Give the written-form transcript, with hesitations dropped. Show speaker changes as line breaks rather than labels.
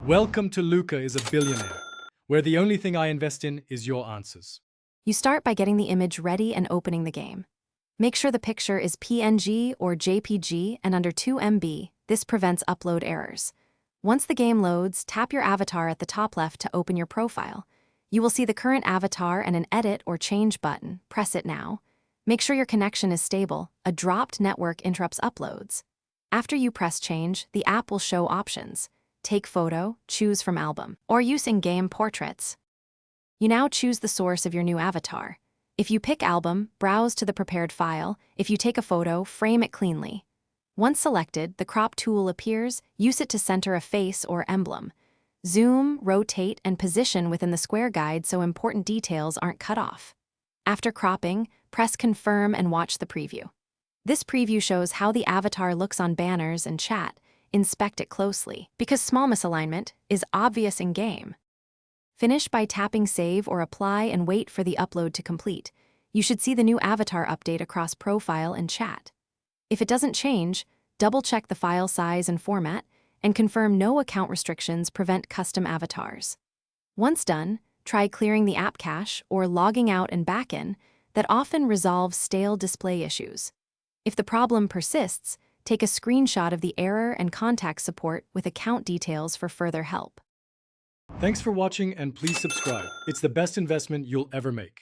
Welcome to Luca is a Billionaire, where the only thing I invest in is your answers.
You start by getting the image ready and opening the game. Make sure the picture is PNG or JPG and under 2 MB. This prevents upload errors. Once the game loads, tap your avatar at the top left to open your profile. You will see the current avatar and an edit or change button. Press it now. Make sure your connection is stable. A dropped network interrupts uploads. After you press change, the app will show options. Take photo, choose from album, or use in-game portraits. You now choose the source of your new avatar. If you pick album, browse to the prepared file. If you take a photo, frame it cleanly. Once selected, the crop tool appears. Use it to center a face or emblem. Zoom, rotate, and position within the square guide so important details aren't cut off. After cropping, press confirm and watch the preview. This preview shows how the avatar looks on banners and chat. Inspect it closely, because small misalignment is obvious in-game. Finish by tapping save or apply and wait for the upload to complete. You should see the new avatar update across profile and chat. If it doesn't change, double-check the file size and format, and confirm no account restrictions prevent custom avatars. Once done, try clearing the app cache or logging out and back in. That often resolves stale display issues. If the problem persists, take a screenshot of the error and contact support with account details for further help.
Thanks for watching and please subscribe. It's the best investment you'll ever make.